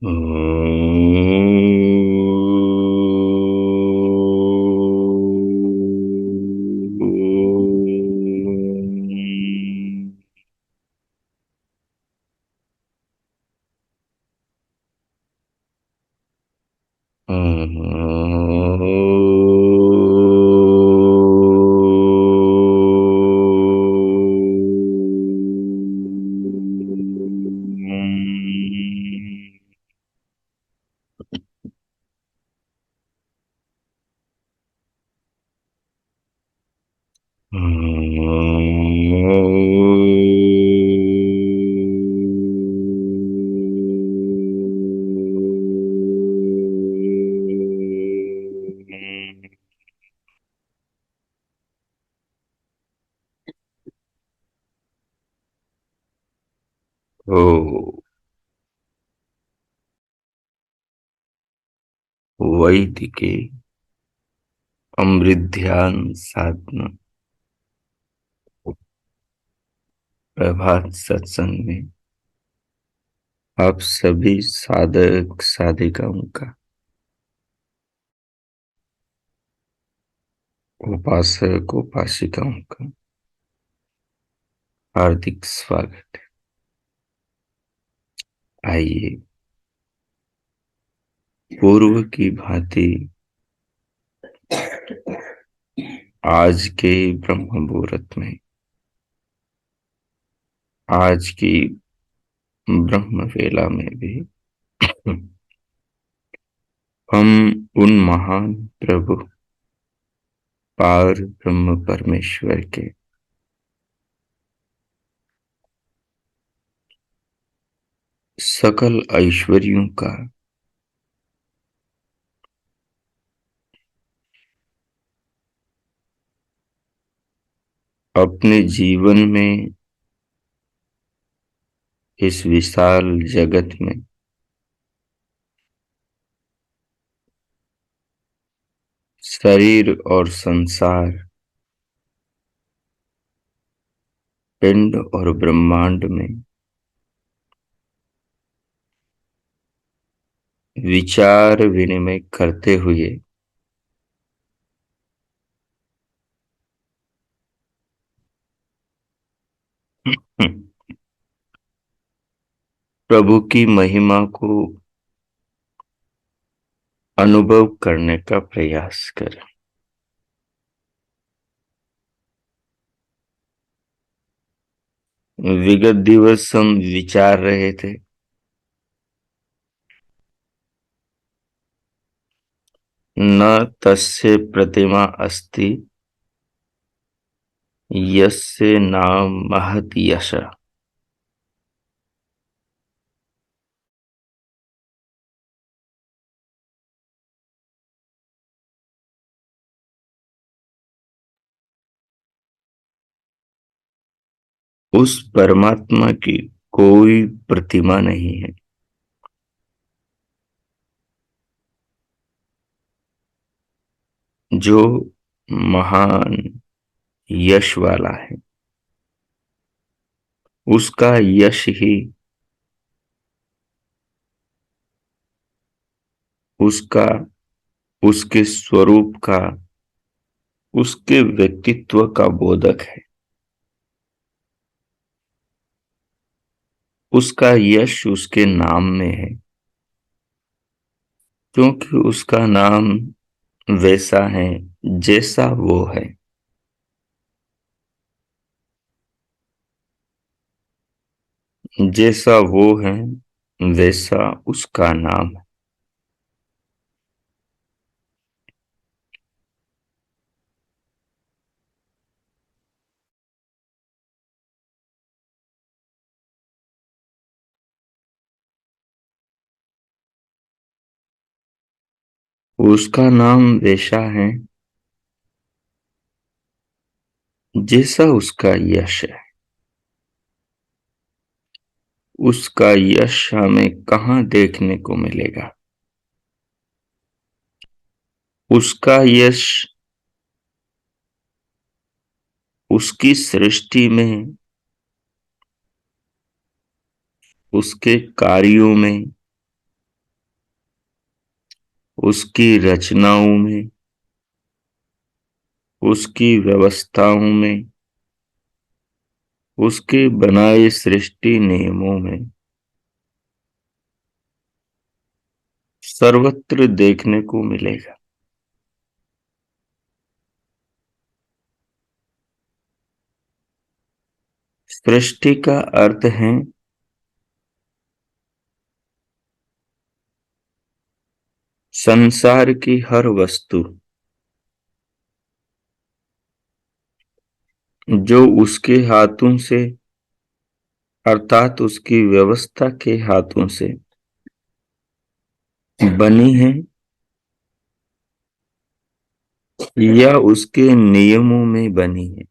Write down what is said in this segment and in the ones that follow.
ओ वैदिके अमृत ध्यान साधना प्रभात सत्संग में आप सभी साधक साधिकाओं का, उपासक उपासिकाओं का हार्दिक स्वागत है। आइए पूर्व की भांति आज के ब्रह्म मुहूर्त में, आज की ब्रह्म वेला में भी हम उन महान प्रभु पार ब्रह्म परमेश्वर के सकल ऐश्वर्यों का अपने जीवन में, इस विशाल जगत में शरीर और संसार, पिंड और ब्रह्मांड में विचार विनिमय करते हुए प्रभु की महिमा को अनुभव करने का प्रयास करें। विगत दिवस हम विचार रहे थे, न तस्य प्रतिमा अस्ति यस्य नाम महत यश। उस परमात्मा की कोई प्रतिमा नहीं है जो महान यश वाला है। उसका यश ही उसका, उसके स्वरूप का, उसके व्यक्तित्व का बोधक है। उसका यश उसके नाम में है, क्योंकि उसका नाम वैसा है जैसा वो है। जैसा वो है वैसा उसका नाम है। उसका नाम वैसा है जैसा उसका यश है। उसका यश हमें कहाँ देखने को मिलेगा? उसका यश उसकी सृष्टि में, उसके कार्यों में, उसकी रचनाओं में, उसकी व्यवस्थाओं में, उसके बनाए सृष्टि नियमों में सर्वत्र देखने को मिलेगा। सृष्टि का अर्थ है संसार की हर वस्तु जो उसके हाथों से, अर्थात उसकी व्यवस्था के हाथों से बनी है या उसके नियमों में बनी है।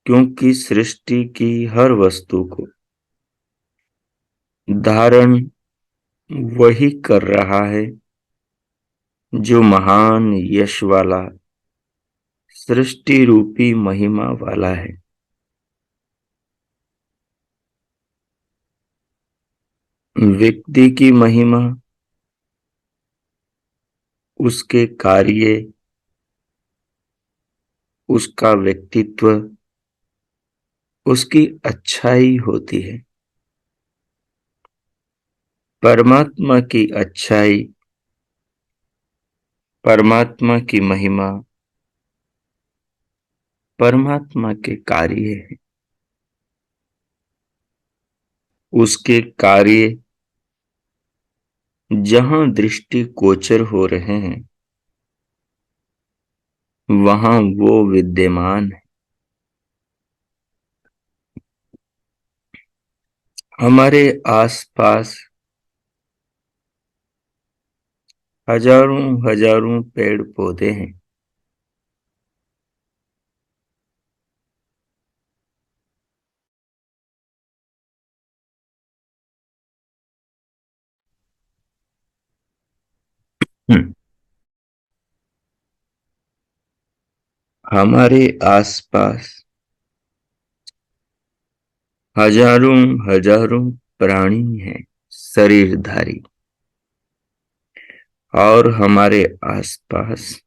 क्योंकि सृष्टि की हर वस्तु को धारण वही कर रहा है जो महान यश वाला, सृष्टि रूपी महिमा वाला है। व्यक्ति की महिमा उसके कार्य, उसका व्यक्तित्व, उसकी अच्छाई होती है। परमात्मा की अच्छाई, परमात्मा की महिमा परमात्मा के कार्य है। उसके कार्य जहां दृष्टि गोचर हो रहे हैं वहां वो विद्यमान है। हमारे आसपास हजारों हजारों पेड़ पौधे हैं। हम्म, हमारे आसपास हजारों हजारों प्राणी हैं शरीरधारी। और हमारे आसपास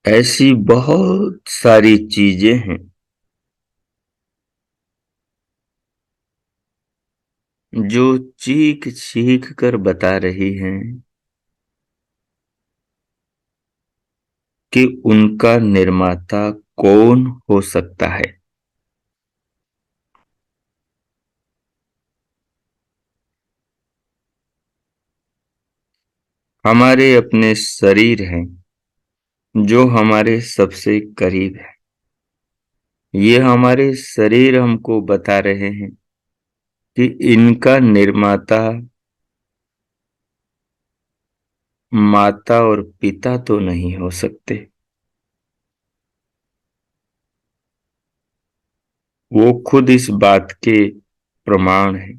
ऐसी बहुत सारी चीजें हैं जो चीख चीख कर बता रही हैं कि उनका निर्माता कौन हो सकता है। हमारे अपने शरीर हैं जो हमारे सबसे करीब है। ये हमारे शरीर हमको बता रहे हैं कि इनका निर्माता माता और पिता तो नहीं हो सकते। वो खुद इस बात के प्रमाण है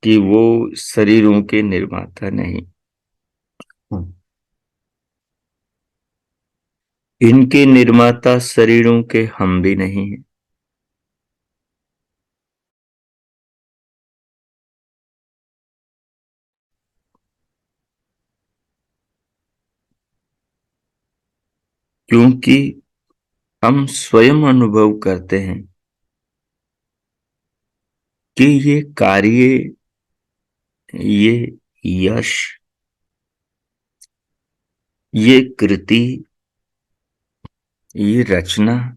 कि वो शरीरों के निर्माता नहीं। इनके निर्माता शरीरों के हम भी नहीं हैं। क्योंकि हम स्वयं अनुभव करते हैं कि ये कार्य, ये यश, ये कृति, ये रचना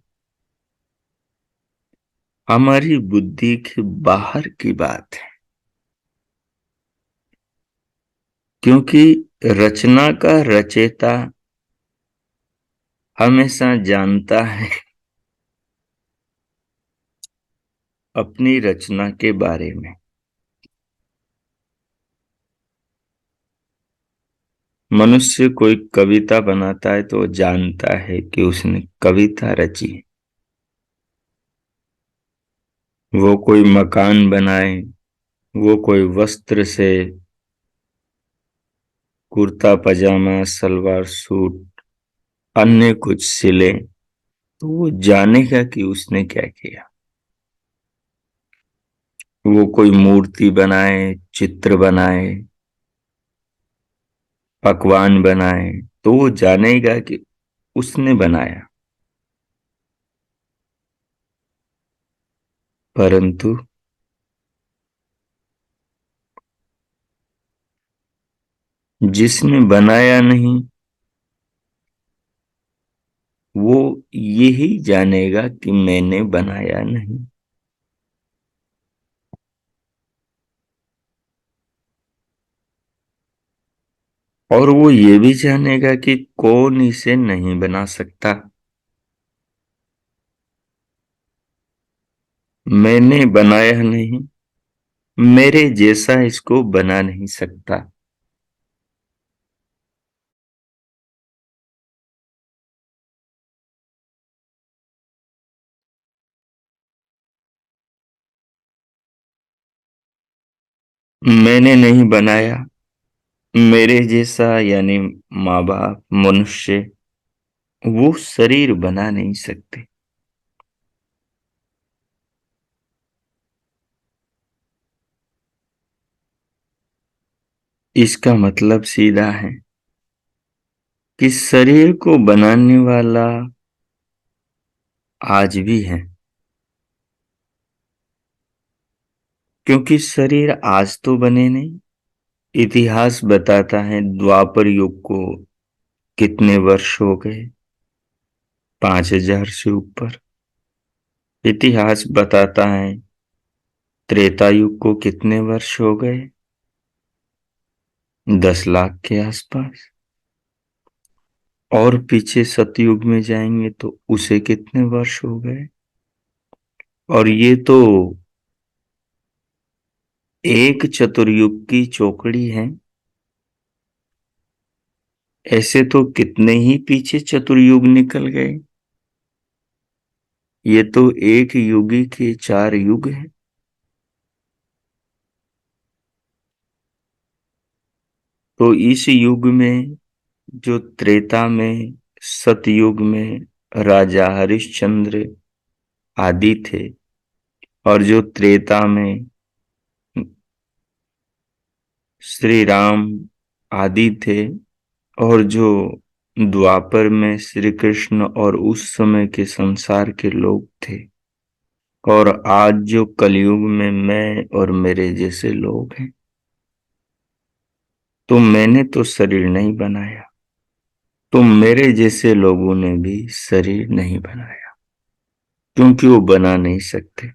हमारी बुद्धि के बाहर की बात है। क्योंकि रचना का रचयिता हमेशा जानता है अपनी रचना के बारे में। मनुष्य कोई कविता बनाता है तो जानता है कि उसने कविता रची है। वो कोई मकान बनाए, वो कोई वस्त्र से कुर्ता पजामा सलवार सूट अन्य कुछ सिले तो वो जानेगा कि उसने क्या किया। वो कोई मूर्ति बनाए, चित्र बनाए, पकवान बनाए, तो वो जानेगा कि उसने बनाया। परंतु जिसने बनाया नहीं, वो यही जानेगा कि मैंने बनाया नहीं। और वो ये भी जानेगा कि कौन इसे नहीं बना सकता। मैंने बनाया नहीं, मेरे जैसा इसको बना नहीं सकता। मैंने नहीं बनाया, मेरे जैसा यानी माँ बाप, मनुष्य, वो शरीर बना नहीं सकते। इसका मतलब सीधा है कि शरीर को बनाने वाला आज भी है। क्योंकि शरीर आज तो बने नहीं। इतिहास बताता है द्वापर युग को कितने वर्ष हो गए, 5,000 से ऊपर। इतिहास बताता है त्रेता युग को कितने वर्ष हो गए, 10 लाख के आसपास। और पीछे सतयुग में जाएंगे तो उसे कितने वर्ष हो गए। और ये तो एक चतुर्युग की चौकड़ी है। ऐसे तो कितने ही पीछे चतुर्युग निकल गए। ये तो एक युगी के 4 युग हैं। तो इस युग में, जो त्रेता में, सतयुग में राजा हरिश्चंद्र आदि थे, और जो त्रेता में श्री राम आदि थे, और जो द्वापर में श्री कृष्ण और उस समय के संसार के लोग थे, और आज जो कलयुग में मैं और मेरे जैसे लोग हैं, तो मैंने तो शरीर नहीं बनाया, तो मेरे जैसे लोगों ने भी शरीर नहीं बनाया, क्योंकि वो बना नहीं सकते।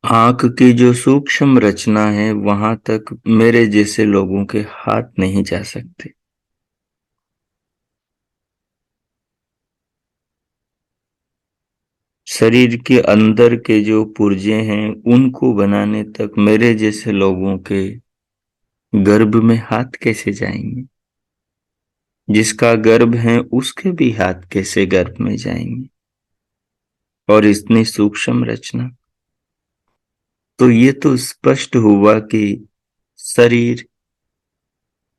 आंख की जो सूक्ष्म रचना है, वहां तक मेरे जैसे लोगों के हाथ नहीं जा सकते। शरीर के अंदर के जो पुर्जे हैं, उनको बनाने तक मेरे जैसे लोगों के गर्भ में हाथ कैसे जाएंगे। जिसका गर्भ है उसके भी हाथ कैसे गर्भ में जाएंगे। और इतनी सूक्ष्म रचना। तो ये तो स्पष्ट हुआ कि शरीर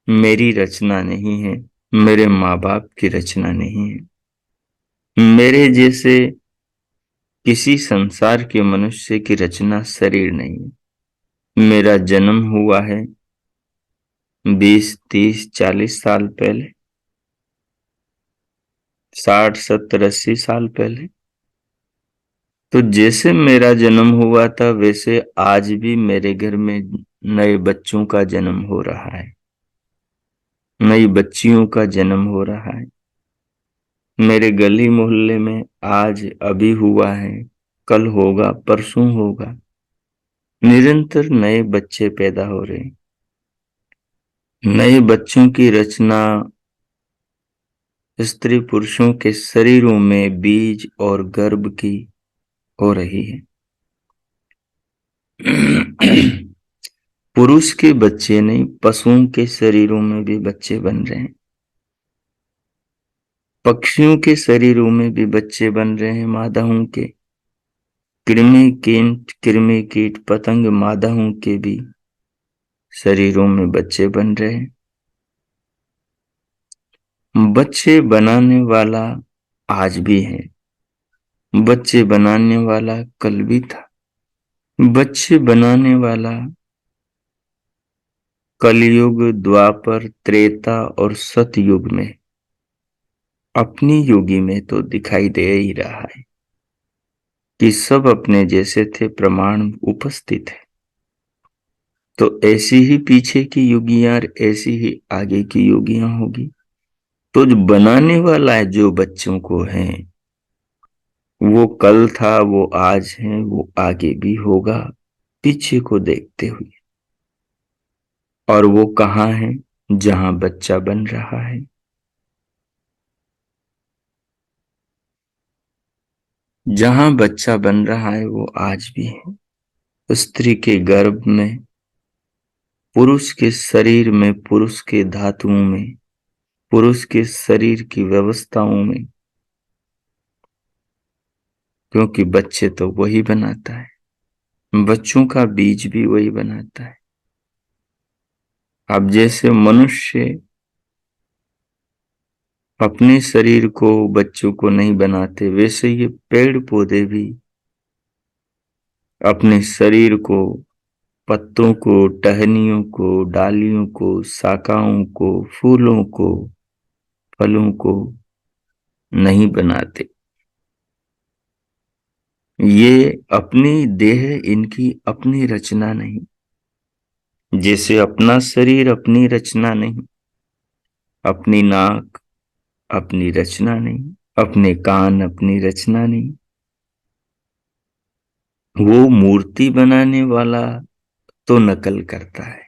मेरी रचना नहीं है, मेरे माँ बाप की रचना नहीं है, मेरे जैसे किसी संसार के मनुष्य की रचना शरीर नहीं है। मेरा जन्म हुआ है 20, 30, 40 साल पहले, 60, 70, 80 साल पहले। तो जैसे मेरा जन्म हुआ था, वैसे आज भी मेरे घर में नए बच्चों का जन्म हो रहा है, नई बच्चियों का जन्म हो रहा है। मेरे गली मोहल्ले में आज अभी हुआ है, कल होगा, परसों होगा। निरंतर नए बच्चे पैदा हो रहे हैं। नए बच्चों की रचना स्त्री पुरुषों के शरीरों में बीज और गर्भ की हो रही है। पुरुष के बच्चे नहीं, पशुओं के शरीरों में भी बच्चे बन रहे हैं। पक्षियों के शरीरों में भी बच्चे बन रहे हैं, मादाओं के। कृमि कीट पतंग मादाओं के भी शरीरों में बच्चे बन रहे हैं। बच्चे बनाने वाला आज भी है, बच्चे बनाने वाला कल भी था। बच्चे बनाने वाला कलयुग, द्वापर, त्रेता और सतयुग में अपनी युगी में तो दिखाई दे ही रहा है कि सब अपने जैसे थे, प्रमाण उपस्थित है। तो ऐसी ही पीछे की युगियां, ऐसी ही आगे की युगियां होगी। तो जो बनाने वाला है, जो बच्चों को है, वो कल था, वो आज है, वो आगे भी होगा, पीछे को देखते हुए। और वो कहाँ है? जहां बच्चा बन रहा है। जहां बच्चा बन रहा है वो आज भी है। स्त्री के गर्भ में, पुरुष के शरीर में, पुरुष के धातुओं में, पुरुष के शरीर की व्यवस्थाओं में, क्योंकि बच्चे तो वही बनाता है। बच्चों का बीज भी वही बनाता है। अब जैसे मनुष्य अपने शरीर को, बच्चों को नहीं बनाते, वैसे ये पेड़ पौधे भी अपने शरीर को, पत्तों को, टहनियों को, डालियों को, शाखाओं को, फूलों को, फलों को नहीं बनाते। ये अपनी देह, इनकी अपनी रचना नहीं। जैसे अपना शरीर अपनी रचना नहीं, अपनी नाक अपनी रचना नहीं, अपने कान अपनी रचना नहीं। वो मूर्ति बनाने वाला तो नकल करता है।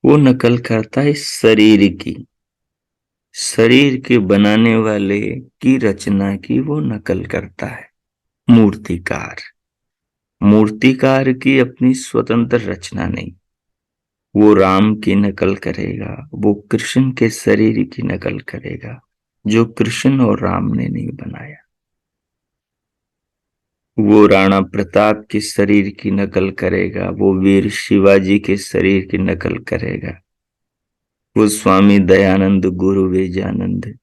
वो नकल करता है शरीर की, शरीर के बनाने वाले की रचना की वो नकल करता है। मूर्तिकार, मूर्तिकार की अपनी स्वतंत्र रचना नहीं। वो राम की नकल करेगा, वो कृष्ण के शरीर की नकल करेगा, जो कृष्ण और राम ने नहीं बनाया। वो राणा प्रताप के शरीर की नकल करेगा, वो वीर शिवाजी के शरीर की नकल करेगा, वो स्वामी दयानंद, गुरु विजयानंद,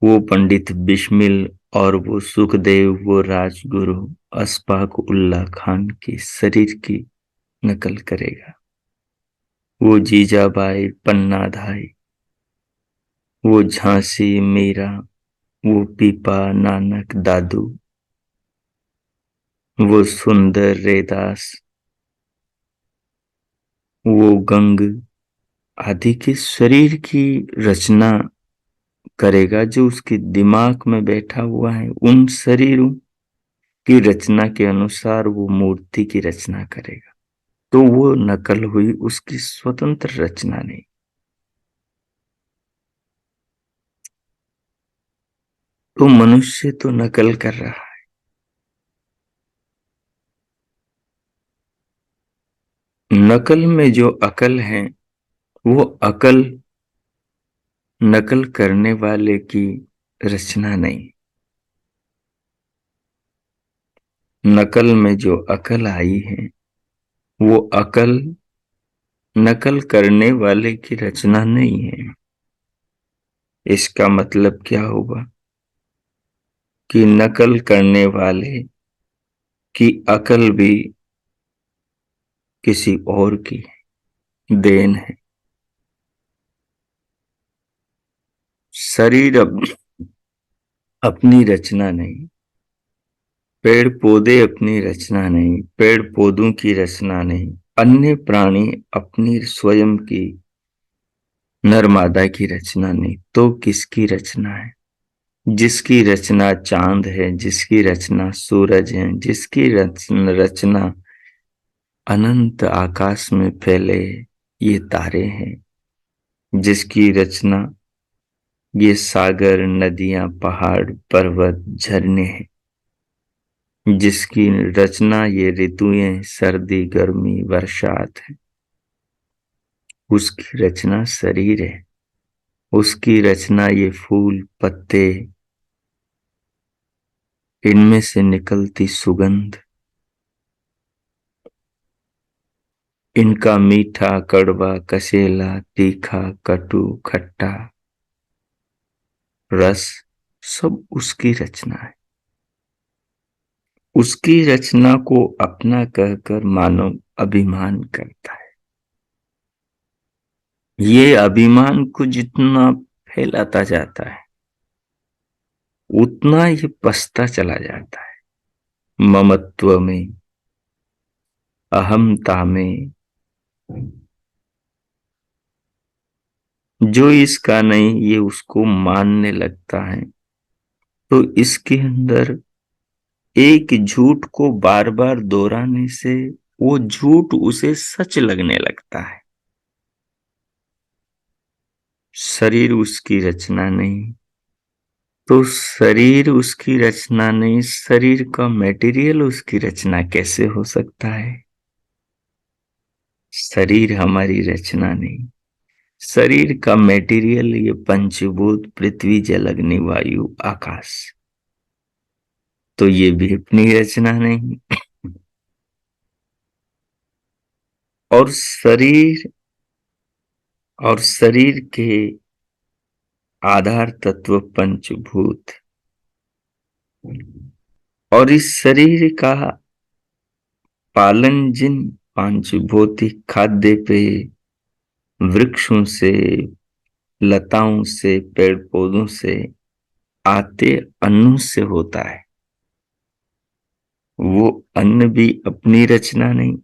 वो पंडित बिस्मिल और वो सुखदेव, वो राजगुरु अशफाक उल्लाह खान के शरीर की नकल करेगा। वो जीजाबाई, पन्नाधाय, वो झांसी मीरा, वो पीपा नानक दादू, वो सुंदर रैदास, वो गंग आदि के शरीर की रचना करेगा। जो उसके दिमाग में बैठा हुआ है, उन शरीरों की रचना के अनुसार वो मूर्ति की रचना करेगा। तो वो नकल हुई, उसकी स्वतंत्र रचना नहीं। तो मनुष्य तो नकल कर रहा है। नकल में जो अकल है, वो अकल नकल करने वाले की रचना नहीं। नकल में जो अकल आई है, वो अकल नकल करने वाले की रचना नहीं है। इसका मतलब क्या होगा कि नकल करने वाले की अकल भी किसी और की देन है। शरीर अपनी रचना नहीं, पेड़ पौधे अपनी रचना नहीं, पेड़ पौधों की रचना नहीं, अन्य प्राणी अपनी स्वयं की, नर मादा की रचना नहीं, तो किसकी रचना है? जिसकी रचना चांद है, जिसकी रचना सूरज है, जिसकी रचना अनंत आकाश में फैले ये तारे हैं, जिसकी रचना ये सागर, नदियां, पहाड़, पर्वत, झरने हैं, जिसकी रचना ये ऋतुएं, सर्दी, गर्मी, बरसात है, उसकी रचना शरीर है। उसकी रचना ये फूल, पत्ते, इनमें से निकलती सुगंध, इनका मीठा, कड़वा, कसेला, तीखा, कटु, खट्टा रस, सब उसकी रचना है। उसकी रचना को अपना कहकर मानव अभिमान करता है। ये अभिमान को जितना फैलाता जाता है उतना ये पसता चला जाता है, ममत्व में, अहमता में। जो इसका नहीं ये उसको मानने लगता है, तो इसके अंदर एक झूठ को बार बार दोहराने से वो झूठ उसे सच लगने लगता है। शरीर उसकी रचना नहीं, तो शरीर उसकी रचना नहीं, शरीर का मटेरियल उसकी रचना कैसे हो सकता है? शरीर हमारी रचना नहीं, शरीर का मटेरियल ये पंचभूत पृथ्वी जल अग्नि वायु आकाश, तो ये भी अपनी रचना नहीं। और शरीर के आधार तत्व पंचभूत, और इस शरीर का पालन जिन पांच भौतिक खाद्य पे, वृक्षों से, लताओं से, पेड़ पौधों से आते अन्नों से होता है, वो अन्न भी अपनी रचना नहीं,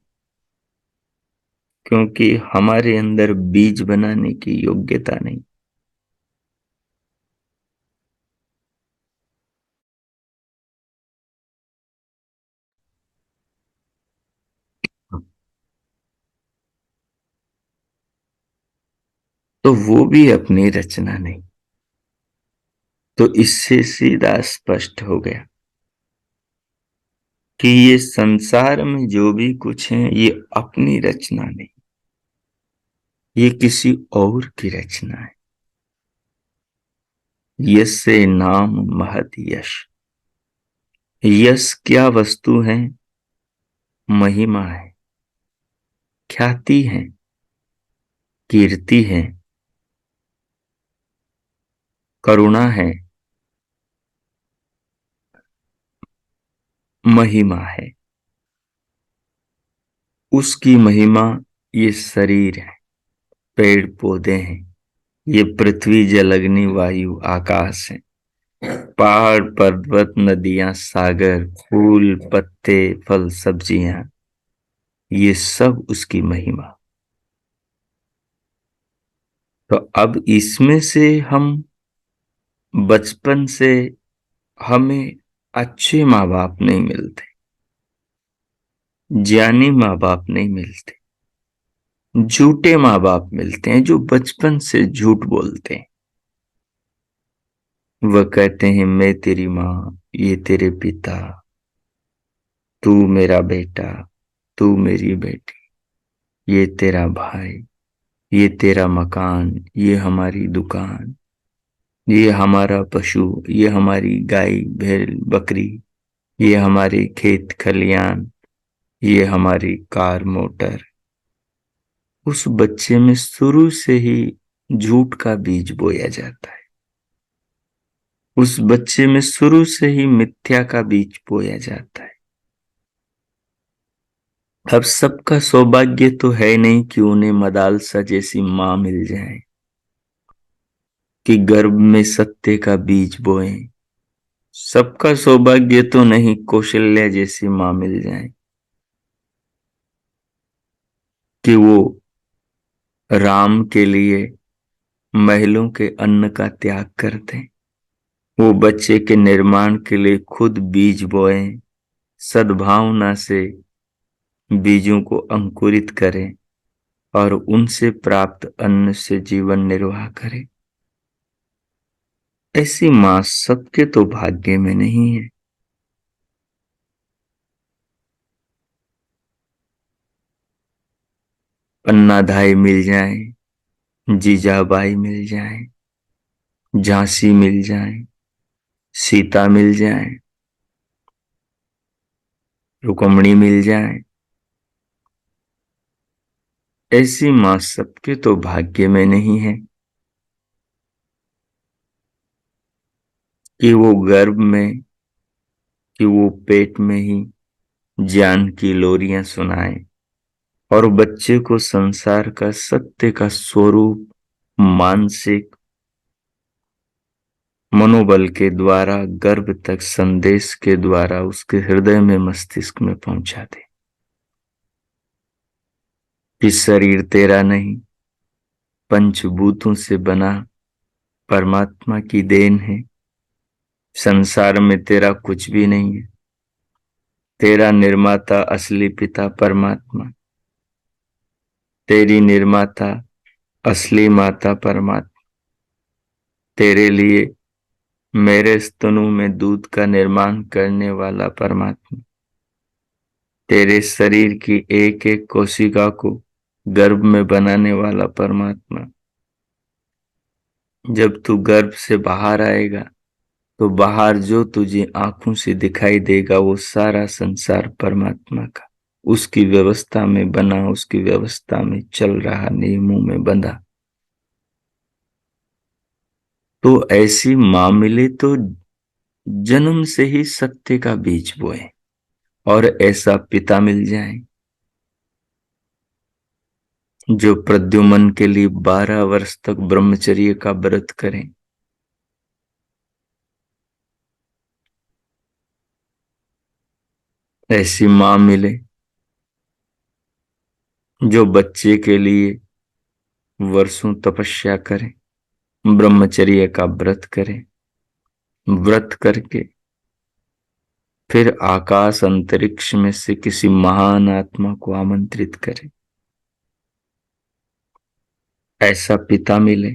क्योंकि हमारे अंदर बीज बनाने की योग्यता नहीं। तो वो भी अपनी रचना नहीं। तो इससे सीधा स्पष्ट हो गया कि ये संसार में जो भी कुछ है ये अपनी रचना नहीं, ये किसी और की रचना है। यस्य नाम महत यश। यश क्या वस्तु है? महिमा है, ख्याति है, कीर्ति है, करुणा है, महिमा है। उसकी महिमा ये शरीर है, पेड़ पौधे हैं, ये पृथ्वी जल अग्नि वायु आकाश है, पहाड़ पर्वत नदियां सागर फूल पत्ते फल सब्जियां, ये सब उसकी महिमा। तो अब इसमें से हम बचपन से हमें अच्छे माँ बाप नहीं मिलते, ज्ञानी माँ बाप नहीं मिलते, झूठे माँ बाप मिलते हैं जो बचपन से झूठ बोलते हैं। वह कहते हैं मैं तेरी माँ, ये तेरे पिता, तू मेरा बेटा, तू मेरी बेटी, ये तेरा भाई, ये तेरा मकान, ये हमारी दुकान, ये हमारा पशु, ये हमारी गाय भेड़ बकरी, ये हमारे खेत खलियान, ये हमारी कार मोटर। उस बच्चे में शुरू से ही झूठ का बीज बोया जाता है, उस बच्चे में शुरू से ही मिथ्या का बीज बोया जाता है। अब सबका सौभाग्य तो है नहीं कि उन्हें मदालसा जैसी मां मिल जाए, कि गर्भ में सत्य का बीज बोए। सबका सौभाग्य तो नहीं कौशल्या जैसी मां मिल जाए कि वो राम के लिए महलों के अन्न का त्याग करते, वो बच्चे के निर्माण के लिए खुद बीज बोए, सद्भावना से बीजों को अंकुरित करें और उनसे प्राप्त अन्न से जीवन निर्वाह करें। ऐसी मां सबके तो भाग्य में नहीं है। अन्नाधाय मिल जाए, जीजाबाई मिल जाए, झांसी मिल जाए, सीता मिल जाए, रुक्मणी मिल जाए, ऐसी मां सबके तो भाग्य में नहीं है कि वो गर्भ में कि वो पेट में ही ज्ञान की लोरियां सुनाए और बच्चे को संसार का सत्य का स्वरूप मानसिक मनोबल के द्वारा गर्भ तक संदेश के द्वारा उसके हृदय में मस्तिष्क में पहुंचा दे कि शरीर तेरा नहीं, पंचभूतों से बना परमात्मा की देन है। संसार में तेरा कुछ भी नहीं है। तेरा निर्माता असली पिता परमात्मा, तेरी निर्माता असली माता परमात्मा, तेरे लिए मेरे स्तनों में दूध का निर्माण करने वाला परमात्मा, तेरे शरीर की एक एक कोशिका को गर्भ में बनाने वाला परमात्मा। जब तू गर्भ से बाहर आएगा तो बाहर जो तुझे आंखों से दिखाई देगा वो सारा संसार परमात्मा का, उसकी व्यवस्था में बना, उसकी व्यवस्था में चल रहा, नियमों में बंधा। तो ऐसी मां मिले तो जन्म से ही सत्य का बीज बोए और ऐसा पिता मिल जाए जो प्रद्युमन के लिए 12 वर्ष तक ब्रह्मचर्य का व्रत करें। ऐसी मां मिले जो बच्चे के लिए वर्षों तपस्या करे, ब्रह्मचर्य का व्रत करे, व्रत करके फिर आकाश अंतरिक्ष में से किसी महान आत्मा को आमंत्रित करे। ऐसा पिता मिले।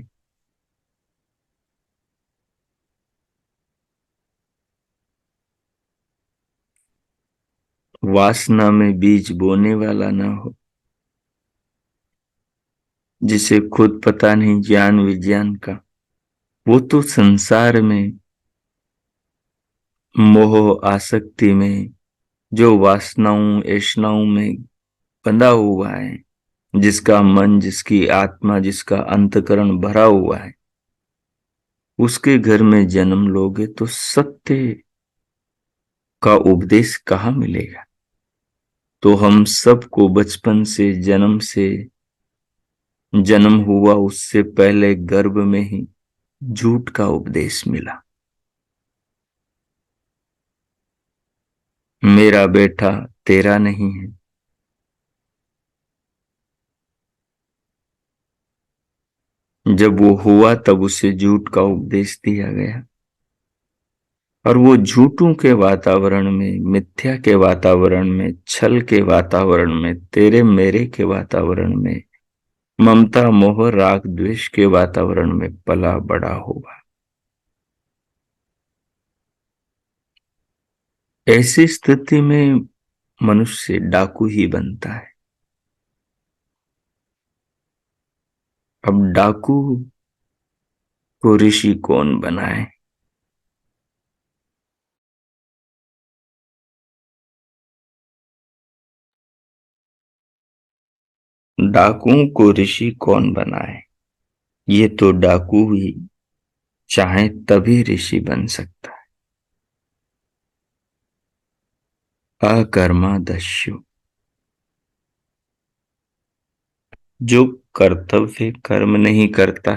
वासना में बीज बोने वाला ना हो, जिसे खुद पता नहीं ज्ञान विज्ञान का, वो तो संसार में मोह आसक्ति में जो वासनाओं ऐषणाओं में बंधा हुआ है, जिसका मन, जिसकी आत्मा, जिसका अंतकरण भरा हुआ है, उसके घर में जन्म लोगे तो सत्य का उपदेश कहाँ मिलेगा। तो हम सबको बचपन से, जन्म से, जन्म हुआ उससे पहले गर्भ में ही झूठ का उपदेश मिला। मेरा बेटा तेरा नहीं है। जब वो हुआ तब उसे झूठ का उपदेश दिया गया और वो झूठों के वातावरण में, मिथ्या के वातावरण में, छल के वातावरण में, तेरे मेरे के वातावरण में, ममता मोह राग द्वेष के वातावरण में पला बड़ा होगा। ऐसी स्थिति में मनुष्य डाकू ही बनता है। अब डाकू को ऋषि कौन बनाए? डाकुओं को ऋषि कौन बनाए? ये तो डाकू ही चाहे तभी ऋषि बन सकता है। अकर्मा दस्यु, जो कर्तव्य कर्म नहीं करता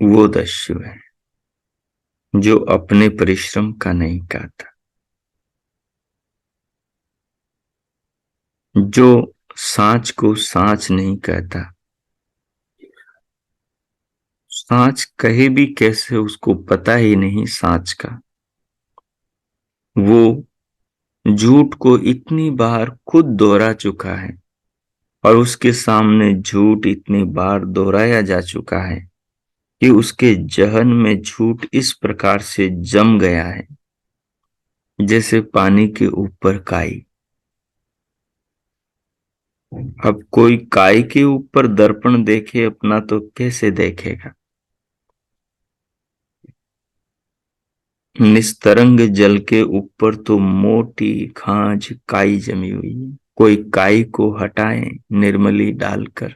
वो दस्यु है। जो अपने परिश्रम का नहीं करता, जो सांच को सांच नहीं कहता, सांच कहे भी कैसे उसको पता ही नहीं सांच का, वो झूठ को इतनी बार खुद दोहरा चुका है और उसके सामने झूठ इतनी बार दोहराया जा चुका है कि उसके जहन में झूठ इस प्रकार से जम गया है जैसे पानी के ऊपर काई। अब कोई काई के ऊपर दर्पण देखे अपना तो कैसे देखेगा? निस्तरंग जल के ऊपर तो मोटी खांज काई जमी हुई है। कोई काई को हटाए निर्मली डालकर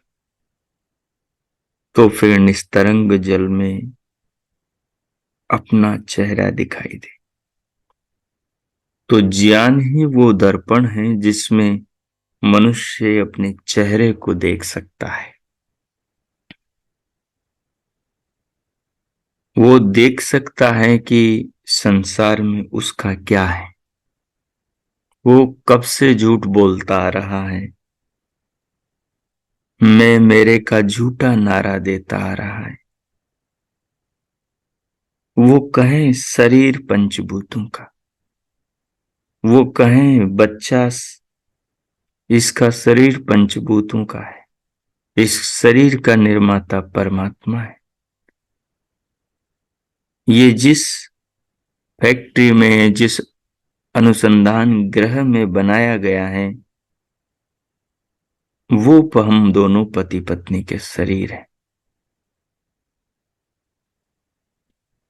तो फिर निस्तरंग जल में अपना चेहरा दिखाई दे। तो ज्ञान ही वो दर्पण है जिसमें मनुष्य अपने चेहरे को देख सकता है। वो देख सकता है कि संसार में उसका क्या है। वो कब से झूठ बोलता आ रहा है, मैं मेरे का झूठा नारा देता आ रहा है। वो कहें शरीर पंचभूतों का, वो कहें बच्चा इसका शरीर पंचभूतों का है, इस शरीर का निर्माता परमात्मा है। ये जिस फैक्ट्री में, जिस अनुसंधान ग्रह में बनाया गया है, वो हम दोनों पति पत्नी के शरीर हैं।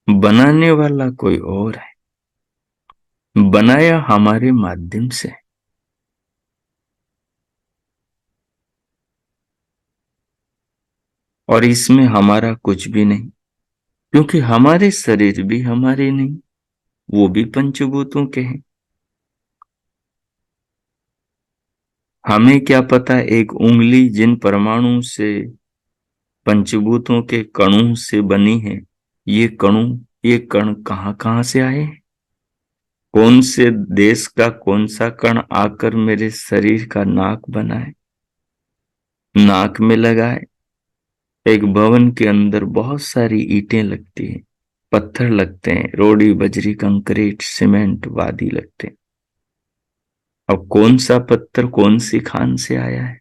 बनाने वाला कोई और है, बनाया हमारे माध्यम से। और इसमें हमारा कुछ भी नहीं, क्योंकि हमारे शरीर भी हमारे नहीं, वो भी पंचभूतों के हैं। हमें क्या पता एक उंगली जिन परमाणु से, पंचभूतों के कणों से बनी है, ये कण कहां कहां से आए हैं? कौन से देश का कौन सा कण आकर मेरे शरीर का नाक बनाए, नाक में लगाए। एक भवन के अंदर बहुत सारी ईंटें लगती हैं, पत्थर लगते हैं, रोड़ी बजरी कंक्रीट सीमेंट वादी लगते हैं। अब कौन सा पत्थर कौन सी खान से आया है,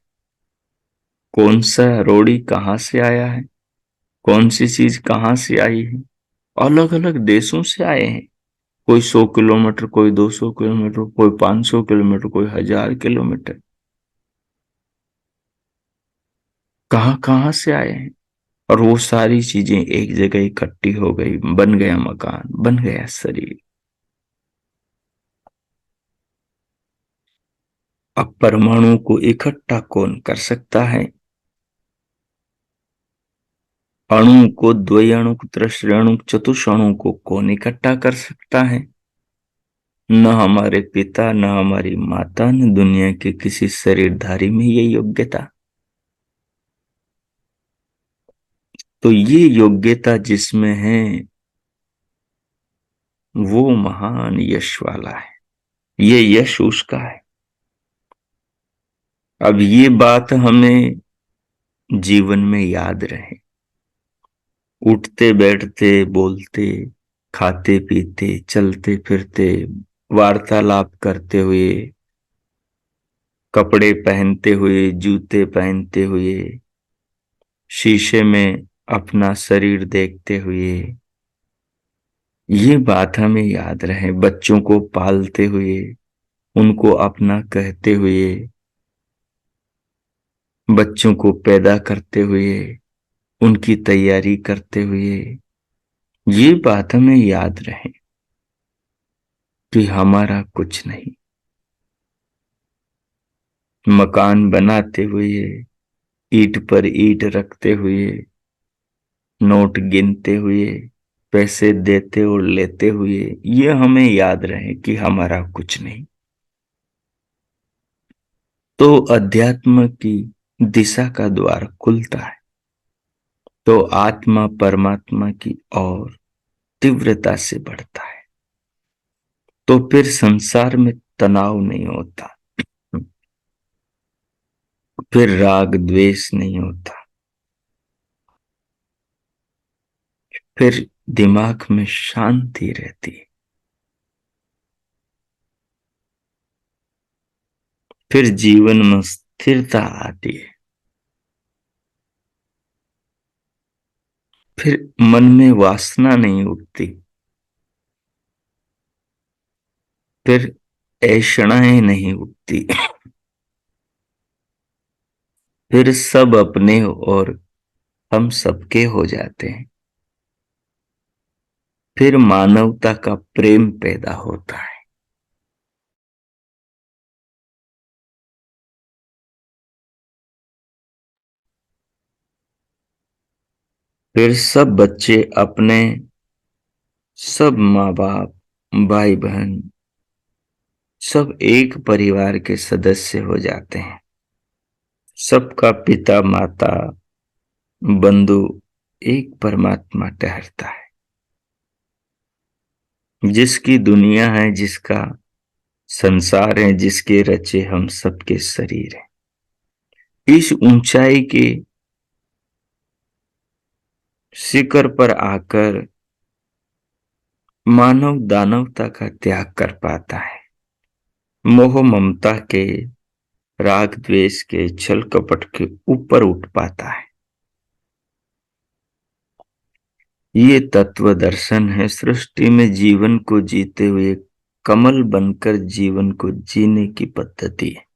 कौन सा रोड़ी कहाँ से आया है, कौन सी चीज कहाँ से आई है, अलग अलग देशों से आए हैं। कोई 100 किलोमीटर, कोई 200 किलोमीटर, कोई 500 किलोमीटर, कोई 1000 किलोमीटर, कहाँ कहाँ से आए हैं। और वो सारी चीजें एक जगह इकट्ठी हो गई, बन गया मकान, बन गया शरीर। अब परमाणु को इकट्ठा कौन कर सकता है? अणु को, द्वयणुक, त्रिश्रेणुक, चतुष्णु को कौन इकट्ठा कर सकता है? न हमारे पिता, न हमारी माता, न दुनिया के किसी शरीरधारी में ये योग्यता। तो ये योग्यता जिसमें है, वो महान यश वाला है, ये यश उसका है। अब ये बात हमें जीवन में याद रहे। उठते बैठते बोलते, खाते पीते, चलते फिरते, वार्तालाप करते हुए, कपड़े पहनते हुए, जूते पहनते हुए, शीशे में अपना शरीर देखते हुए, ये बात हमें याद रहे। बच्चों को पालते हुए, उनको अपना कहते हुए, बच्चों को पैदा करते हुए, उनकी तैयारी करते हुए, ये बात हमें याद रहे कि हमारा कुछ नहीं। मकान बनाते हुए, ईंट पर ईंट रखते हुए, नोट गिनते हुए, पैसे देते और लेते हुए, ये हमें याद रहे कि हमारा कुछ नहीं। तो अध्यात्म की दिशा का द्वार खुलता है, तो आत्मा परमात्मा की ओर तीव्रता से बढ़ता है। तो फिर संसार में तनाव नहीं होता, फिर राग द्वेष नहीं होता, फिर दिमाग में शांति रहती है, फिर जीवन में स्थिरता आती है, फिर मन में वासना नहीं उठती, फिर ऐषणाएं नहीं उठती, फिर सब अपने और हम सबके हो जाते हैं, फिर मानवता का प्रेम पैदा होता है। फिर सब बच्चे अपने सब माँ बाप, भाई बहन, सब एक परिवार के सदस्य हो जाते हैं। सबका पिता माता बंधु एक परमात्मा ठहरता है, जिसकी दुनिया है, जिसका संसार है, जिसके रचे हम सबके शरीर हैं। इस ऊंचाई के शिखर पर आकर मानव दानवता का त्याग कर पाता है, मोह ममता के, राग द्वेष के, छल कपट के ऊपर उठ पाता है। ये तत्व दर्शन है, सृष्टि में जीवन को जीते हुए कमल बनकर जीवन को जीने की पद्धति है।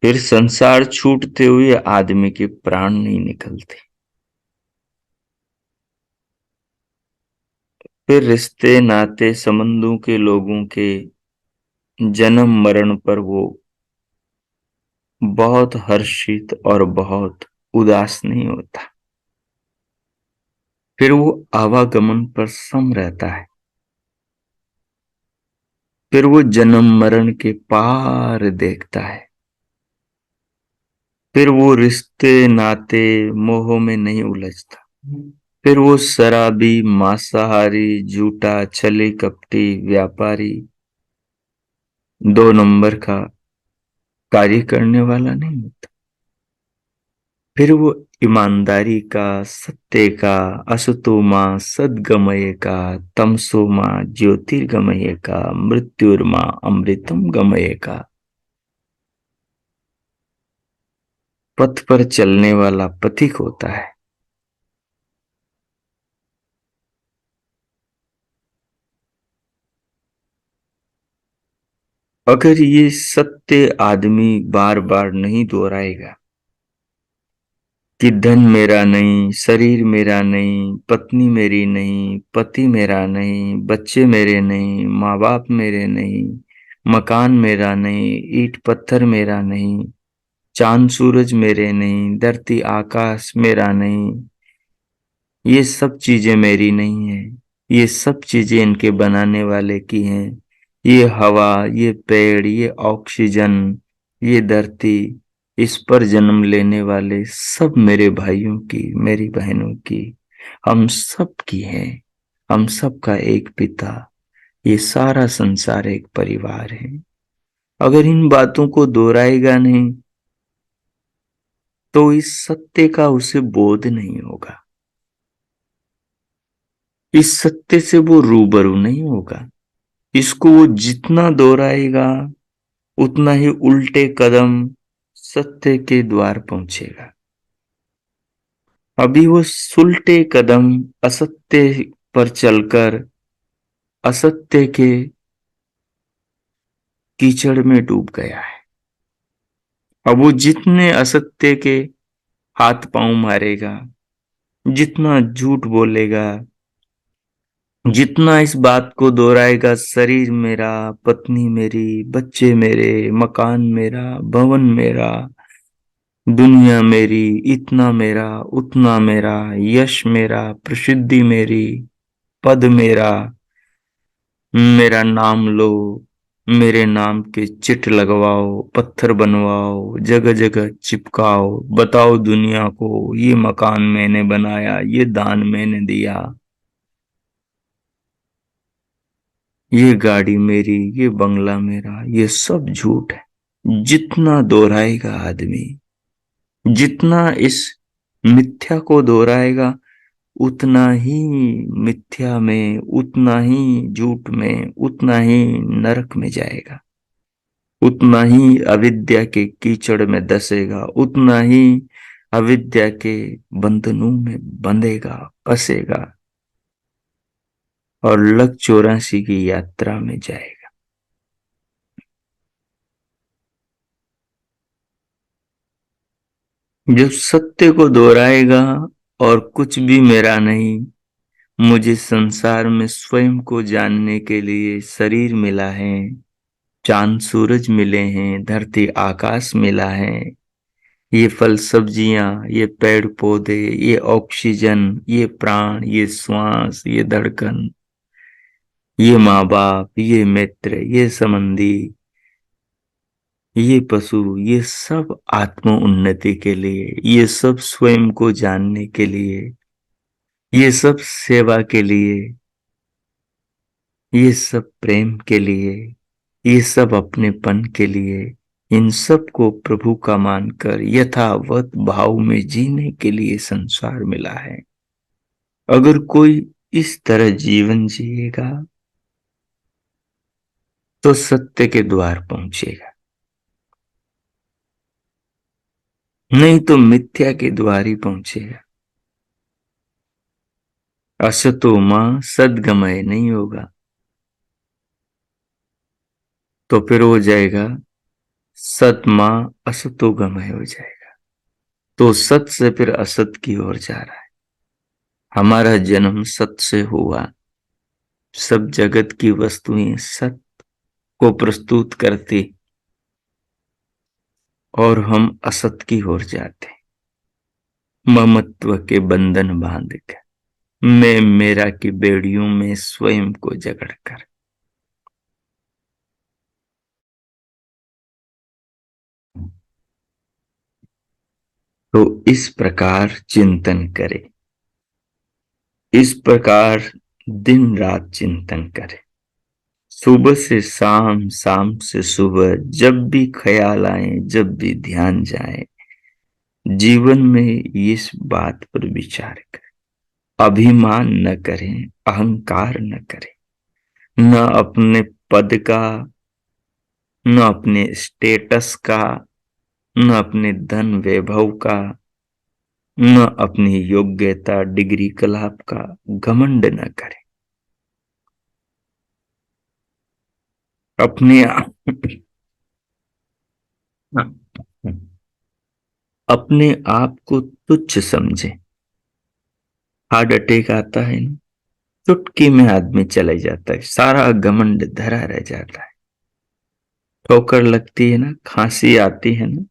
फिर संसार छूटते हुए आदमी के प्राण नहीं निकलते। फिर रिश्ते नाते संबंधों के, लोगों के जन्म मरण पर वो बहुत हर्षित और बहुत उदास नहीं होता। फिर वो आवागमन पर सम रहता है। फिर वो जन्म मरण के पार देखता है। फिर वो रिश्ते नाते मोह में नहीं उलझता। फिर वो शराबी, मांसाहारी, झूठा, छली कपटी व्यापारी, दो नंबर का कार्य करने वाला नहीं होता। फिर वो ईमानदारी का, सत्य का, असतो मां सद्गमय का, तमसो मां ज्योतिर्गमय का, मृत्युर्मा अमृतम गमय का पथ पर चलने वाला पथिक होता है। अगर ये सत्य आदमी बार बार नहीं दोहराएगा कि धन मेरा नहीं, शरीर मेरा नहीं, पत्नी मेरी नहीं, पति मेरा नहीं, बच्चे मेरे नहीं, माँ बाप मेरे नहीं, मकान मेरा नहीं, ईंट पत्थर मेरा नहीं, चांद सूरज मेरे नहीं, धरती आकाश मेरा नहीं, ये सब चीजें मेरी नहीं है, ये सब चीजें इनके बनाने वाले की हैं, ये हवा, ये पेड़, ये ऑक्सीजन, ये धरती, इस पर जन्म लेने वाले सब मेरे भाइयों की, मेरी बहनों की, हम सब की है। हम सब का एक पिता, ये सारा संसार एक परिवार है। अगर इन बातों को दोहराएगा नहीं तो इस सत्य का उसे बोध नहीं होगा, इस सत्य से वो रूबरू नहीं होगा। इसको वो जितना दोहराएगा उतना ही उल्टे कदम सत्य के द्वार पहुंचेगा। अभी वो सुलटे कदम असत्य पर चलकर असत्य के कीचड़ में डूब गया है। अब वो जितने असत्य के हाथ पांव मारेगा, जितना झूठ बोलेगा, जितना इस बात को दोहराएगा, शरीर मेरा, पत्नी मेरी, बच्चे मेरे, मकान मेरा, भवन मेरा, दुनिया मेरी, इतना मेरा, उतना मेरा, यश मेरा, प्रसिद्धि मेरी, पद मेरा, मेरा नाम लो, मेरे नाम के चिट लगवाओ, पत्थर बनवाओ, जगह जगह चिपकाओ, बताओ दुनिया को ये मकान मैंने बनाया, ये दान मैंने दिया, ये गाड़ी मेरी, ये बंगला मेरा, ये सब झूठ है। जितना दोहराएगा आदमी, जितना इस मिथ्या को दोहराएगा, उतना ही मिथ्या में, उतना ही झूठ में, उतना ही नरक में जाएगा, उतना ही अविद्या के कीचड़ में धसेगा, उतना ही अविद्या के बंधनों में बंधेगा, फंसेगा और लक 84 की यात्रा में जाएगा। जब सत्य को दोहराएगा और कुछ भी मेरा नहीं, मुझे संसार में स्वयं को जानने के लिए शरीर मिला है, चांद सूरज मिले हैं, धरती आकाश मिला है, ये फल सब्जियां, ये पेड़ पौधे, ये ऑक्सीजन, ये प्राण, ये श्वास, ये धड़कन, ये माँ बाप, ये मित्र, ये संबंधी, ये पशु, ये सब आत्म उन्नति के लिए, ये सब स्वयं को जानने के लिए, ये सब सेवा के लिए, ये सब प्रेम के लिए, ये सब अपनेपन के लिए, इन सब को प्रभु का मानकर यथावत भाव में जीने के लिए संसार मिला है। अगर कोई इस तरह जीवन जिएगा तो सत्य के द्वार पहुंचेगा, नहीं तो मिथ्या के द्वार ही पहुंचेगा। असतो मां सद्गमय नहीं होगा तो फिर हो जाएगा सत मां असतो गमय हो जाएगा। तो सत से फिर असत की ओर जा रहा है। हमारा जन्म सत से हुआ, सब जगत की वस्तुएं सत को प्रस्तुत करती और हम असत की ओर जाते, ममत्व के बंधन बांध कर, मैं मेरा की बेड़ियों में स्वयं को जकड़ कर। तो इस प्रकार चिंतन करें, इस प्रकार दिन रात चिंतन करें, सुबह से शाम, शाम से सुबह, जब भी ख्याल आए, जब भी ध्यान जाए, जीवन में इस बात पर विचार करें। अभिमान न करें, अहंकार न करें, न अपने पद का, न अपने स्टेटस का, न अपने धन वैभव का, न अपनी योग्यता डिग्री कलाप का घमंड न करें। अपने अपने आप को तुच्छ समझे। हार्ट अटैक आता है ना, चुटकी में आदमी चले जाता है, सारा घमंड धरा रह जाता है। ठोकर लगती है ना, खांसी आती है ना,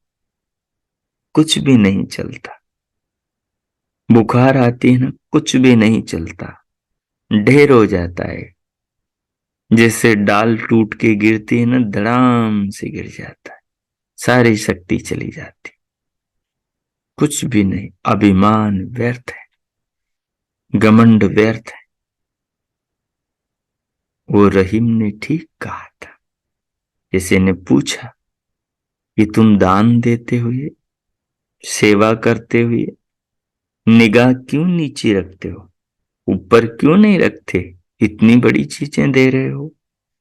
कुछ भी नहीं चलता। बुखार आती है ना, कुछ भी नहीं चलता, ढेर हो जाता है। जैसे डाल टूट के गिरती है ना, धड़ाम से गिर जाता है, सारी शक्ति चली जाती, कुछ भी नहीं। अभिमान व्यर्थ है, घमंड व्यर्थ है। वो रहीम ने ठीक कहा था। किसी ने पूछा कि तुम दान देते हुए, सेवा करते हुए निगाह क्यों नीचे रखते हो, ऊपर क्यों नहीं रखते? इतनी बड़ी चीजें दे रहे हो,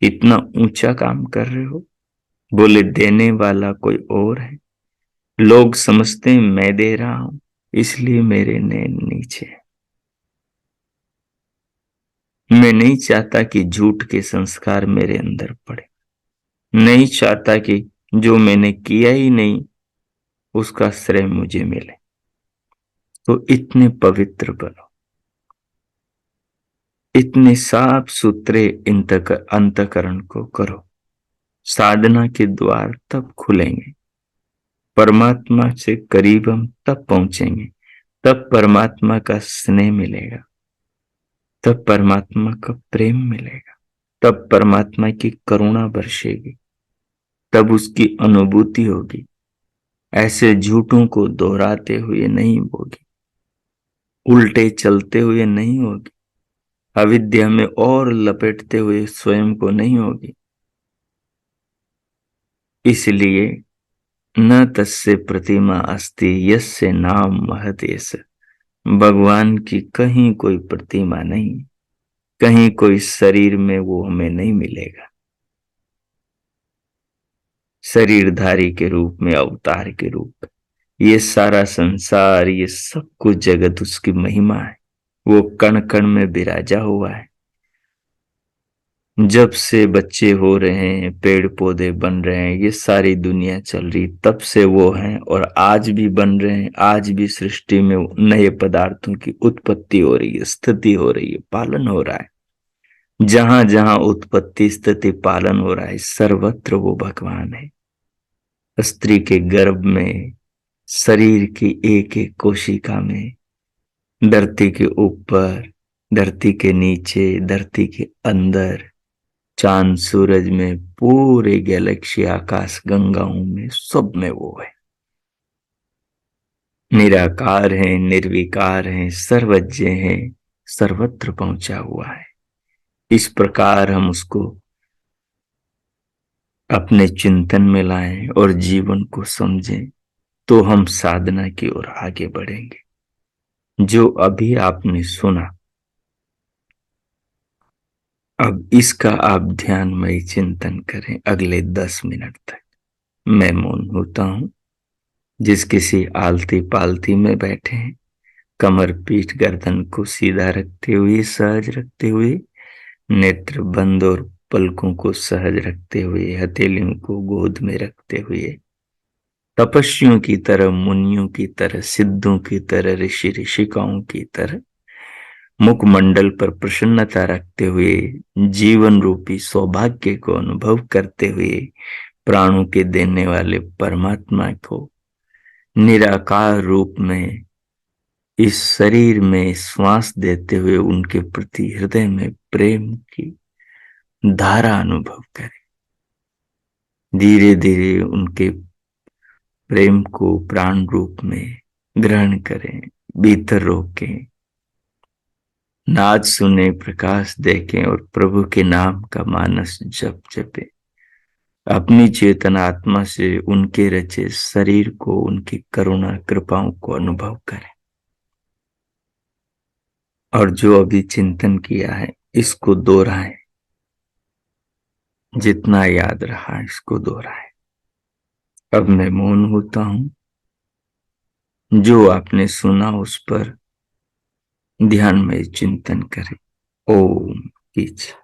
इतना ऊंचा काम कर रहे हो। बोले देने वाला कोई और है, लोग समझते हैं मैं दे रहा हूं, इसलिए मेरे नैन नीचे है। मैं नहीं चाहता कि झूठ के संस्कार मेरे अंदर पड़े, नहीं चाहता कि जो मैंने किया ही नहीं उसका श्रेय मुझे मिले। तो इतने पवित्र बनो, इतने साफ सुथरे अंतकरण को करो। साधना के द्वार तब खुलेंगे, परमात्मा से करीब हम तब पहुंचेंगे, तब परमात्मा का स्नेह मिलेगा, तब परमात्मा का प्रेम मिलेगा, तब परमात्मा की करुणा बरसेगी, तब उसकी अनुभूति होगी। ऐसे झूठों को दोहराते हुए नहीं होगी, उल्टे चलते हुए नहीं होगी, अविद्या में और लपेटते हुए स्वयं को नहीं होगी। इसलिए न तस्य प्रतिमा अस्ति यस्य नाम महदेश, भगवान की कहीं कोई प्रतिमा नहीं, कहीं कोई शरीर में वो हमें नहीं मिलेगा। शरीरधारी के रूप में, अवतार के रूप, ये सारा संसार, ये सब कुछ जगत उसकी महिमा है। वो कण कण में विराजा हुआ है। जब से बच्चे हो रहे हैं, पेड़ पौधे बन रहे हैं, ये सारी दुनिया चल रही, तब से वो हैं और आज भी बन रहे हैं। आज भी सृष्टि में नए पदार्थों की उत्पत्ति हो रही है, स्थिति हो रही है, पालन हो रहा है। जहां जहां उत्पत्ति स्थिति पालन हो रहा है, सर्वत्र वो भगवान है। स्त्री के गर्भ में, शरीर की एक एक कोशिका में, धरती के ऊपर, धरती के नीचे, धरती के अंदर, चांद सूरज में, पूरे गैलेक्सी आकाश गंगाओं में, सब में वो है। निराकार है, निर्विकार है, सर्वज्ञ है, सर्वत्र पहुंचा हुआ है। इस प्रकार हम उसको अपने चिंतन में लाएं और जीवन को समझें, तो हम साधना की ओर आगे बढ़ेंगे। जो अभी आपने सुना, अब इसका आप ध्यानमय चिंतन करें अगले 10 मिनट तक। मैं मौन होता हूं। जिस किसी आलती पालती में बैठे हैं, कमर पीठ गर्दन को सीधा रखते हुए, सहज रखते हुए, नेत्र बंद और पलकों को सहज रखते हुए, हथेलियों को गोद में रखते हुए, तपस्वियों की तरह, मुनियों की तरह, सिद्धों की तरह, ऋषि ऋषिकाओं की तरह मुखमंडल पर प्रसन्नता रखते हुए, जीवन रूपी सौभाग्य को अनुभव करते हुए, प्राणों के देने वाले परमात्मा को निराकार रूप में इस शरीर में श्वास देते हुए उनके प्रति हृदय में प्रेम की धारा अनुभव करें। धीरे धीरे उनके प्रेम को प्राण रूप में ग्रहण करें, भीतर रोकें, नाद सुने, प्रकाश देखें और प्रभु के नाम का मानस जप जपे। अपनी चेतना आत्मा से उनके रचे शरीर को, उनकी करुणा कृपाओं को अनुभव करें। और जो अभी चिंतन किया है, इसको दोहराएं। जितना याद रहा इसको दोहराएं। अब मैं मौन होता हूं। जो आपने सुना उस पर ध्यान में चिंतन करें। ओम कीजिए।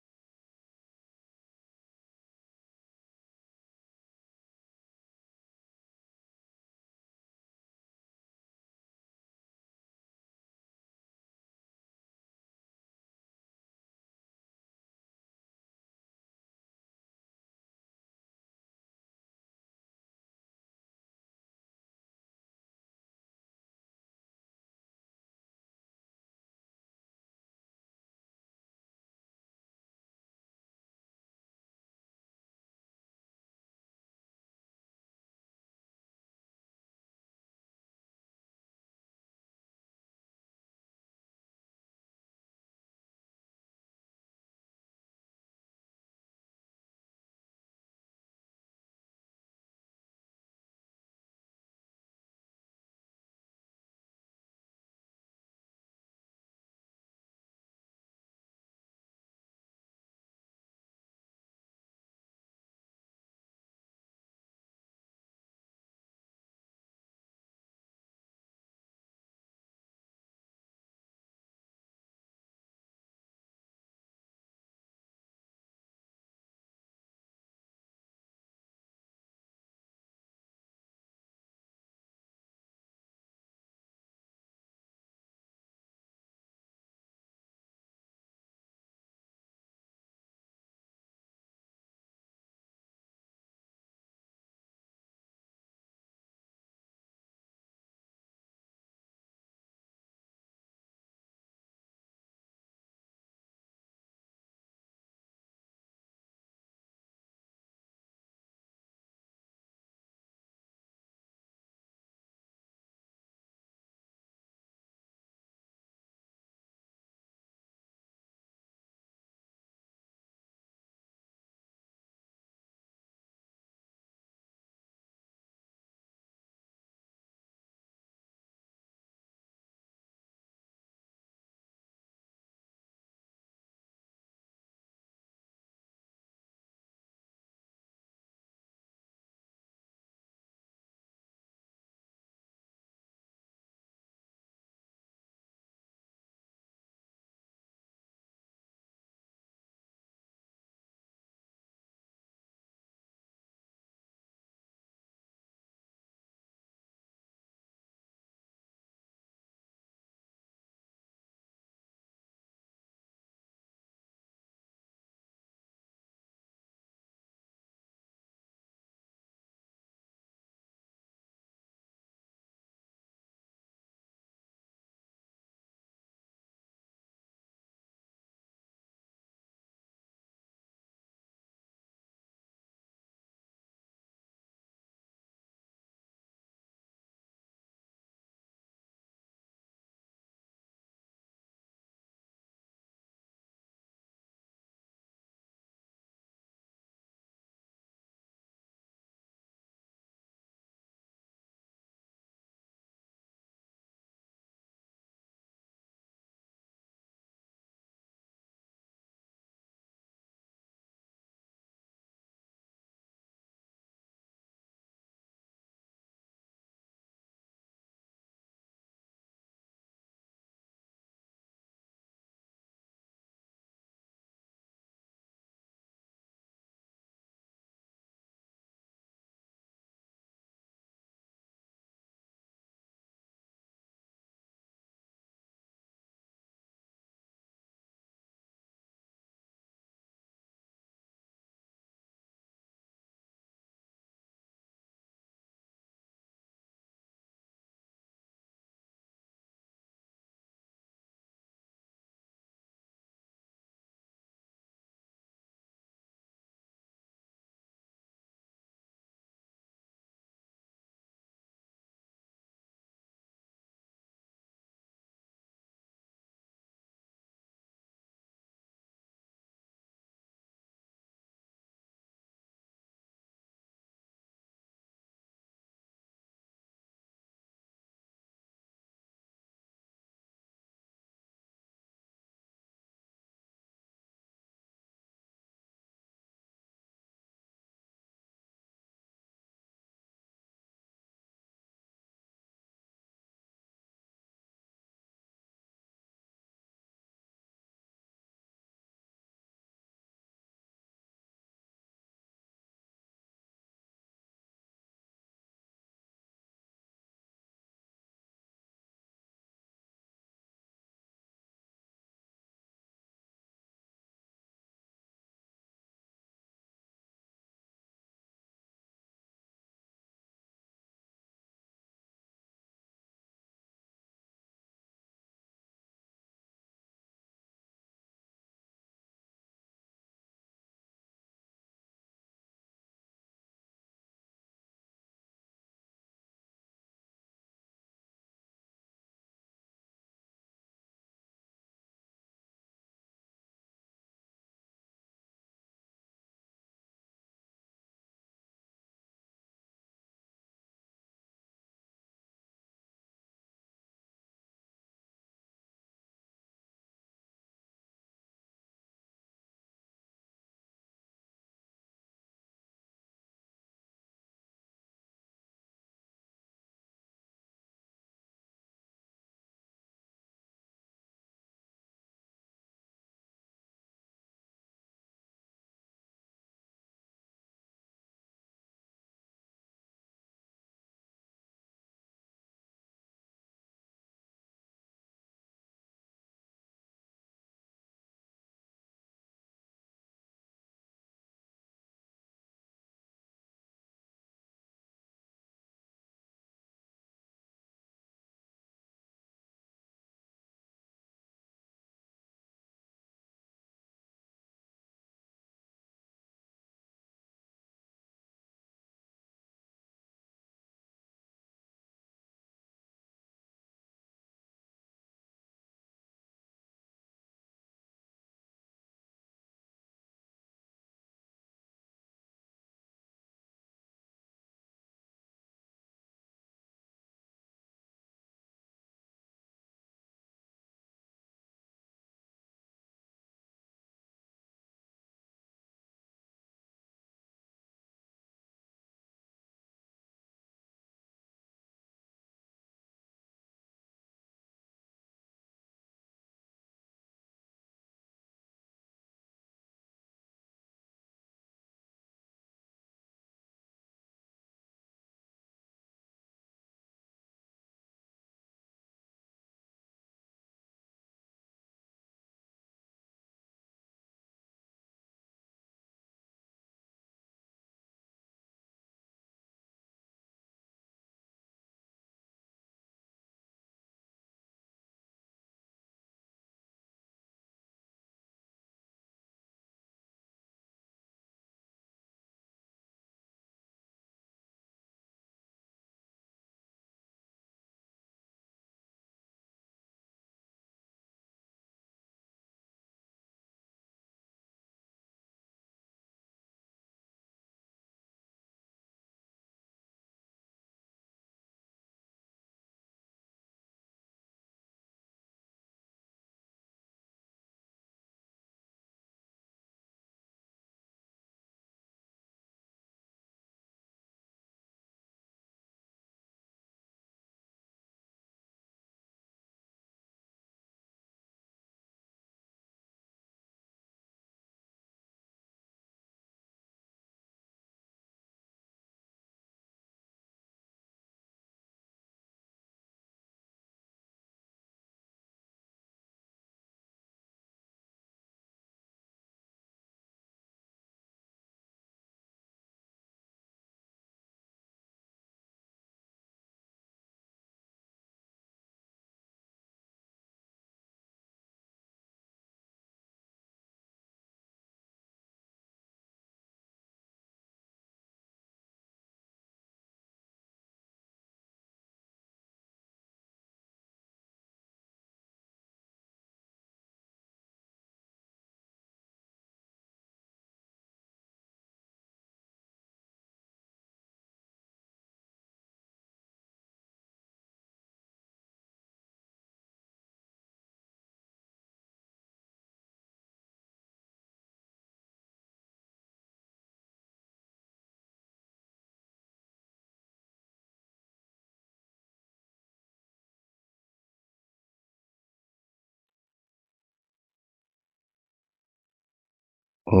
ओ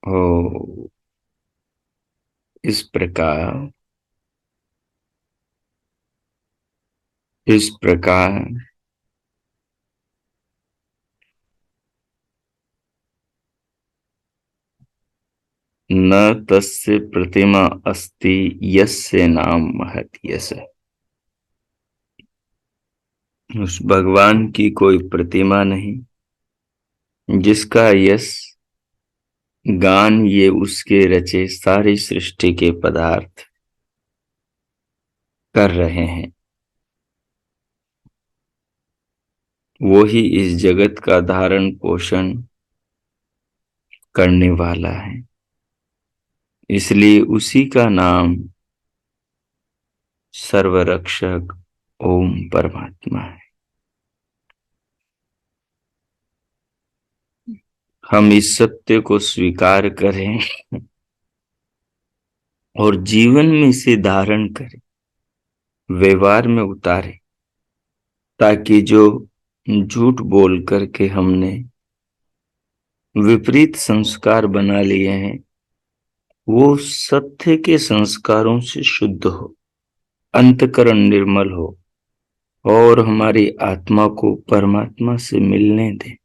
ओ इस प्रकार, इस प्रकार न तस्य प्रतिमा अस्ति यस्य नाम महत् यश। उस भगवान की कोई प्रतिमा नहीं जिसका यश गान ये उसके रचे सारी सृष्टि के पदार्थ कर रहे हैं। वो ही इस जगत का धारण पोषण करने वाला है, इसलिए उसी का नाम सर्वरक्षक ओम परमात्मा है। हम इस सत्य को स्वीकार करें और जीवन में इसे धारण करें, व्यवहार में उतारें, ताकि जो झूठ बोल करके हमने विपरीत संस्कार बना लिए हैं वो सत्य के संस्कारों से शुद्ध हो, अंतकरण निर्मल हो और हमारी आत्मा को परमात्मा से मिलने दे।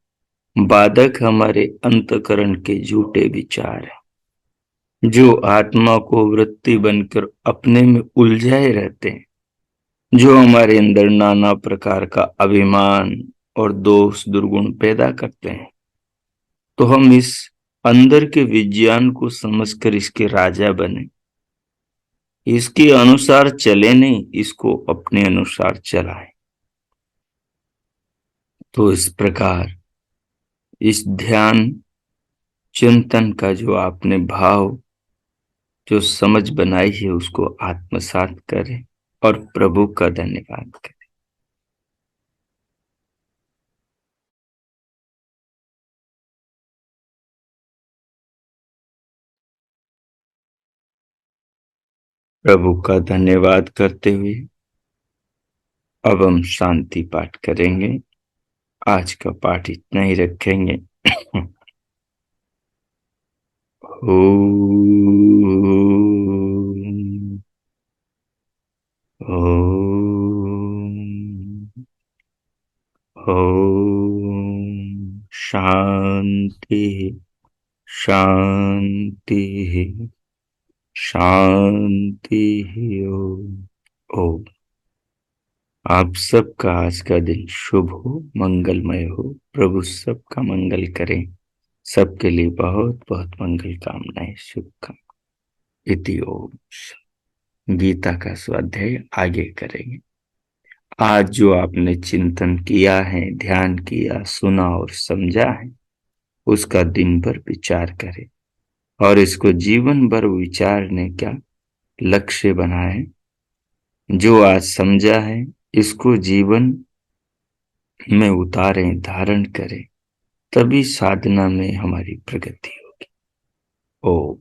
बाधक हमारे अंतकरण के झूठे विचार हैं जो आत्मा को वृत्ति बनकर अपने में उलझाए रहते हैं, जो हमारे अंदर नाना प्रकार का अभिमान और दोष दुर्गुण पैदा करते हैं। तो हम इस अंदर के विज्ञान को समझकर इसके राजा बने, इसके अनुसार चले नहीं, इसको अपने अनुसार चलाएं। तो इस प्रकार इस ध्यान चिंतन का जो आपने भाव, जो समझ बनाई है उसको आत्मसात करें और प्रभु का धन्यवाद करें। प्रभु का धन्यवाद करते हुए अब हम शांति पाठ करेंगे। आज का पाठ इतना ही रखेंगे। ओम ओम ओम शांति शांति शांति। ओम ओम। आप सबका आज का दिन शुभ हो, मंगलमय हो। प्रभु सबका मंगल करें। सबके लिए बहुत बहुत मंगल कामनाएं, शुभकामनाएं। इति ओम। गीता का स्वाध्याय आगे करेंगे। आज जो आपने चिंतन किया है, ध्यान किया, सुना और समझा है, उसका दिन भर विचार करें और इसको जीवन भर विचारने का लक्ष्य बनाएं। जो आज समझा है इसको जीवन में उतारें, धारण करें, तभी साधना में हमारी प्रगति होगी। ओम।